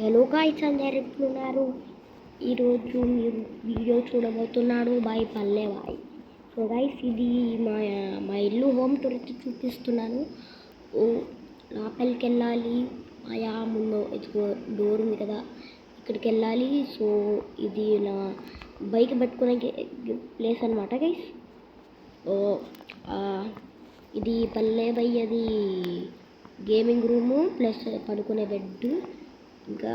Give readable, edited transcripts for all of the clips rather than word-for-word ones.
Hello guys, అందరు ఎట్లున్నారు? ఈరోజు మీరు వీడియో చూడబోతున్నాడు బాయ్ పల్లె బాయ్. సో గాయ్స్, ఇది మా ఇల్లు హోమ్ టూర్ అయితే చూపిస్తున్నాను. లోపలికి వెళ్ళాలి. ఆయా ముందు డోర్ ఉంది కదా, ఇక్కడికి వెళ్ళాలి. సో ఇది నా బైక్ పెట్టుకునే ప్లేస్ అనమాట గైస్. ఇది పల్లె బాయ్, అది గేమింగ్ రూము ప్లస్ పడుకునే బెడ్. ఇంకా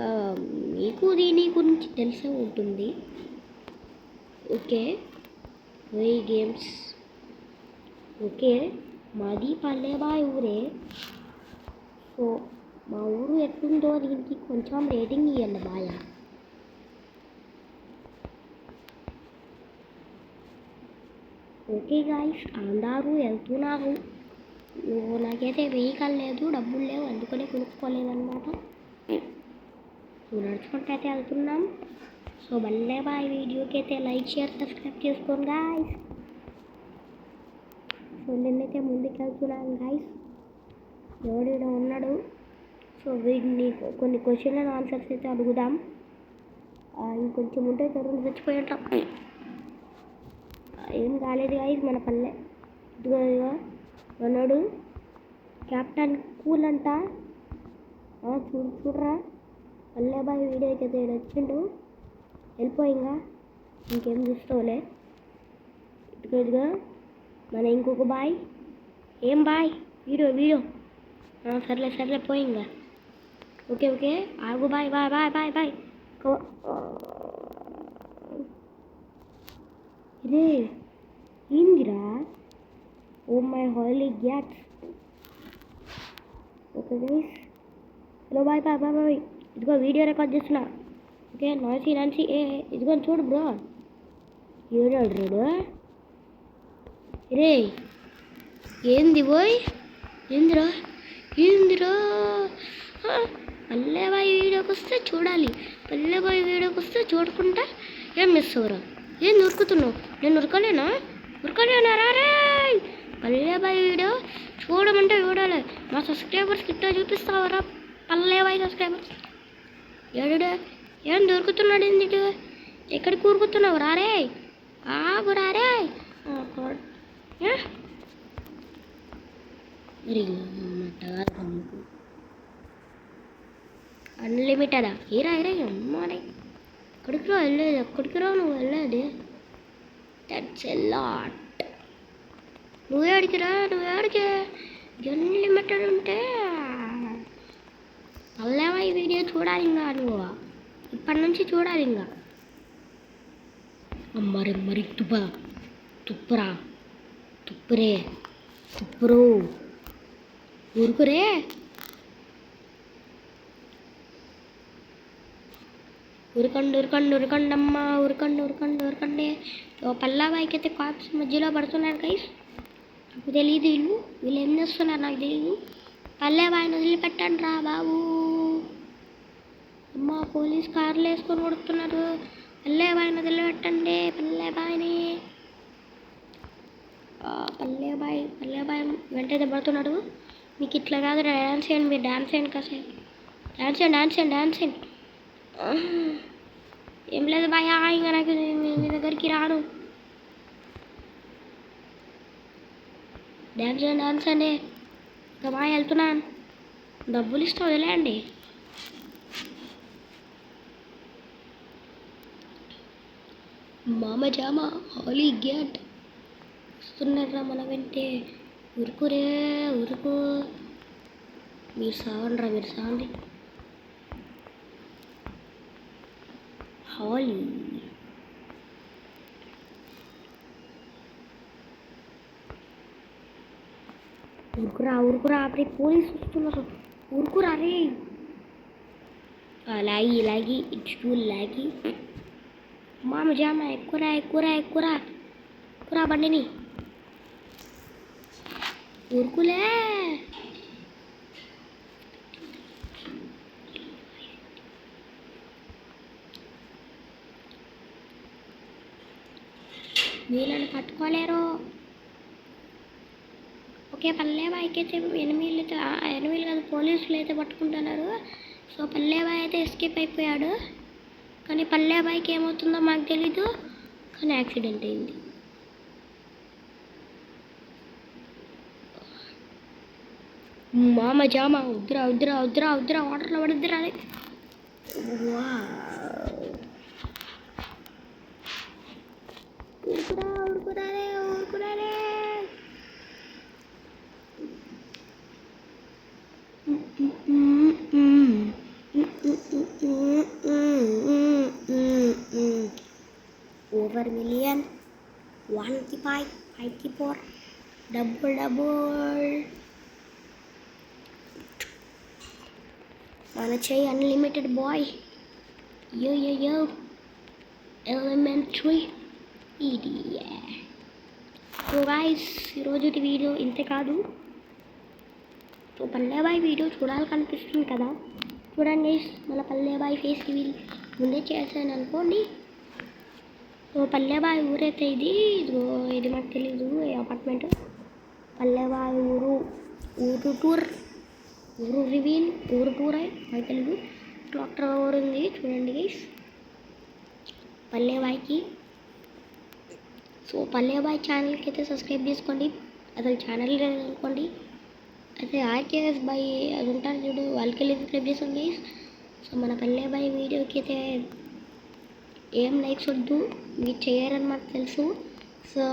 మీకు దీని గురించి తెలిసే ఉంటుంది. ఓకే, ఈ గేమ్స్ ఓకే. మాది పల్లెబాయ్ ఊరే. సో మా ఊరు ఎట్లుందో దీనికి కొంచెం రేటింగ్ ఇవ్వండి బాయ. ఓకే గాయ్స్, అందరూ వెళ్తున్నారు. నాకైతే వెహికల్ లేదు, డబ్బులు లేవు, అందుకనే కొనుక్కోలేదన్నమాట. నడుచుకుంటూ అయితే వెళ్తున్నాం. సో పల్లె బాయ్ వీడియోకి అయితే లైక్ షేర్ సబ్స్క్రైబ్ చేసుకోండి గాయ్స్. సో నేనైతే ముందుకు వెళ్తున్నాను గాయ్స్. ఎవడో ఉన్నాడు. సో వీడిని కొన్ని క్వశ్చన్ అండ్ ఆన్సర్స్ అయితే అడుగుదాం. ఇంకొంచెం ఉంటే తరుణ్ చచ్చిపోయి ఉంటాం. ఏం కాలేదు గాయ్స్, మన పల్లె ఇదిగో అన్నాడు. క్యాప్టెన్ కూల్ అంట. చూడరా పల్లె బాయ్ వీడియోకి అయితే వచ్చిండు. వెళ్ళిపోయింగా, ఇంకేం చూస్తావులే. ఇదిగో మన ఇంకొక బాయ్. ఏం బాయ్? వీడియో సర్లే పోయింగా. ఓకే ఆగు బాయ్. రే ఏందిరా? ఓ మై హాలీ గ్యాట్స్. Okay guys, hello boy. ఇదిగో వీడియో రికార్డ్ చేస్తున్నా. ఓకే నాన్సీ ఇదిగో చూడు బ్రో. ఏడాడు రే. ఏంది పోయ్? ఏందిరా పల్లె బాయ్ వీడియోకి వస్తే చూడాలి. పల్లె బాయ్ వీడియోకి వస్తే చూడకుండా ఏం మిస్ అవ్వరా? ఏం ఉరుకుతున్నావు? నేను ఉరకలేనా రే? పల్లె బాయ్ వీడియో చూడమంటే చూడాలి. మా సబ్స్క్రైబర్స్కి ఇట్లా చూపిస్తావరా? పల్లె బాయ్ సబ్స్క్రైబర్స్ ఏడు ఏం దొరుకుతున్నాడు? ఎందుకు ఎక్కడికి కూరుకుతున్నావు? రారే, ఆగు రారే. అన్లిమిటెడా? ఏరా అమ్మాయి ఎక్కడికి రా నువ్వు వెళ్ళేది? That's a lot. నువ్వేడికి అన్లిమిటెడ్ ఉంటే పల్లెబాయ్ వీడియో చూడాలి. ఇంకా నువ్వు ఇప్పటి నుంచి చూడాలి. ఇంకా మరి తుప్పురు ఊరుకురే. ఉరకండమ్మా, ఉరకండి. పల్లెబాయ్కి అయితే కాప్స్ మధ్యలో పడుతున్నారు గైస్. నాకు తెలియదు వీళ్ళు ఏం చేస్తున్నారు, నాకు తెలియదు. పల్లెబాయ్ని వదిలిపెట్టండి రా బాబు. అమ్మ పోలీస్ కార్లు వేసుకొని కొడుతున్నారు. పల్లెబాయ్ని వదిలిపెట్టండి. పల్లెబాయ్ వెంటనే పడుతున్నాడు. మీకు ఇట్లా కాదు, డ్యాన్స్ చేయండి. మీరు డ్యాన్స్ చేయండి కాసేపు. డ్యాన్స్ చేయండి. ఏం లేదు బాయ్, ఇంకా నాకు మీ దగ్గరికి రాను. డ్యాన్స్ అండి. ఇంకా బాయ్ వెళ్తున్నాను. డబ్బులు ఇస్తే వదిలేయండి. మామ జామ హాలీ గ్యాట్ వస్తున్నారా మన వెంటే. ఉరుకు. మీరు సావండి. హాలీ ఉరుకురా. అప్పుడే పోలీసు వస్తున్నారు. ఉరుకురా రే. లాగి ఇట్స్ టూ లాగి. మామ జామ ఎక్కురా బండిని. ఉరుకులే. వీళ్ళని పట్టుకోలేరు. ఓకే పల్లెబాయ్కి అయితే ఎనిమిది కాదు పోలీసులు అయితే పట్టుకుంటున్నారు. సో పల్లెబాయ్ అయితే ఎస్కేప్ అయిపోయాడు. కానీ పల్లెబాయ్కి ఏమవుతుందో మాకు తెలీదు. కానీ యాక్సిడెంట్ అయింది. మామ జామ వద్దురా వద్దురా వద్దురా వద్దురా వాటర్లో పడుద్దురా. ఊరుకురా ఊరుకురాలే ఊరుకురాలే. ఓవర్ మిలియన్ 155 54 డబుల్ డబుల్ మన చెయ్యి అన్లిమిటెడ్ బాయ్. యో యో యో ఎలిమెంటరీ ఇది. సో గాయ్స్ ఈరోజు వీడియో ఇంతే కాదు. సో పల్లెబాయ్ వీడియో చూడాలి కనిపిస్తుంది కదా, చూడండి. మన పల్లెబాయ్ ఫేస్ రివీల్ ముందే చేశాను అనుకోండి. సో పల్లెబాయ్ ఊరైతే ఇది మాకు తెలీదు ఏ అపార్ట్మెంట్. పల్లెబాయ్ ఊరు టూర్, ఊరు రివీల్, ఊరు టూర్ మాకు తెలీదు. డాక్టర్ ఊరు ఉంది చూడండి గైస్ పల్లెబాయ్కి. సో పల్లెబాయ్ ఛానల్కి అయితే సబ్స్క్రైబ్ చేసుకోండి. అసలు ఛానల్ అనుకోండి, అయితే ఆర్కేఎస్ బాయ్ అది ఉంటారు చూడు, వాళ్ళకి వెళ్ళి సబ్స్క్రైబ్ చేసుకోండి గైస్. సో మన పల్లెబాయ్ వీడియోకి అయితే ఏం లైక్స్ వద్దు, మీరు చేయరని మాకు తెలుసు. సో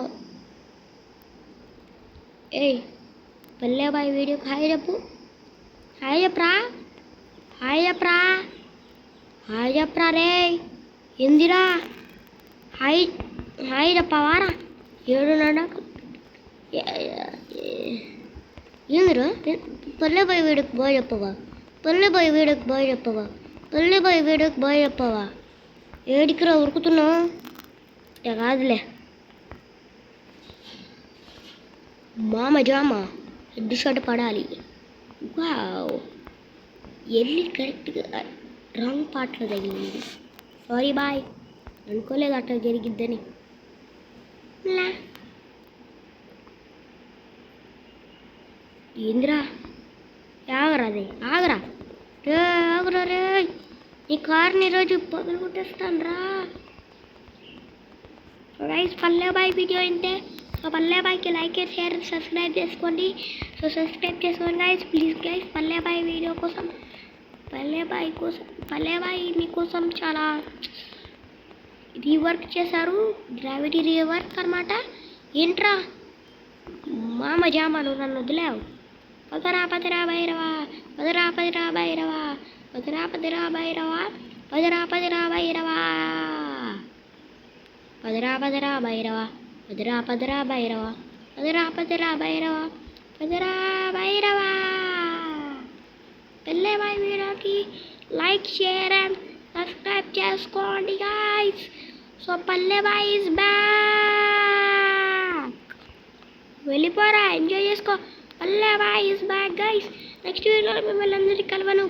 పల్లెబాయ్ వీడియోకి హాయ్ చెప్పు. హాయ్ చెప్పరా, హాయ్ చెప్పరా, హాయ్ చెప్పరా రే. ఏందిరా హాయ్ హాయ్ చెప్పవారా? 7:30 ఏందిరా? పల్లెబాయ్ వీడియోకి బాయ్ చెప్పవా? పల్లెబాయ్ వీడియోకి బాయ్ చెప్పవా? పల్లెబాయ్ వీడియోకి బాయ్ చెప్పవా? ఏడికిరా ఉరుకుతున్నావు? కాదులే. మామ జామ హెడ్ షాట్ పడాలి. వావ్ ఎల్లి కరెక్ట్గా రాంగ్ పార్ట్లో తగిలింది. సారీ బాయ్, అనుకోలేదు అట్లా జరిగిద్దని. ఏందిరా? ఆగరా అదే ఆగరా రే, ఆగురా రే. ఈ కార్ని ఈరోజు పగలు కొట్టేస్తాను రా. గైస్ పల్లెబాయ్ వీడియో ఇంతే. సో పల్లెబాయ్కి లైక్ షేర్ సబ్స్క్రైబ్ చేసుకోండి. సో సబ్స్క్రైబ్ చేసుకోండి గైస్ ప్లీజ్ గైస్. పల్లెబాయ్ వీడియో కోసం, పల్లెబాయ్ మీకోసం చాలా రీవర్క్ చేశారు, గ్రావిటీ రీవర్క్ అనమాట. ఏంట్రా మామ జామ నువ్వు నన్ను వదిలేవు. పదరా పదరా భైరవా, పదరా పదరా భైరవా, పదరా పదరా భైరవా, పదరా పదరా భైరవా, పదరా పదరా భైరవా, పదరా పదరా భైరవా, పదరా పదరా భైరవా, పదరా భైరవా. పల్లెబాయ్ వీడియోకి లైక్ షేర్ అండ్ సబ్స్క్రైబ్ చేసుకోండి guys. So Palleboy is back. వెళ్ళిపోరా, ఎంజాయ్ చేసుకో. Palleboy is back guys. Next వీడియోలో మిమ్మల్ని అందరికీ కలవను.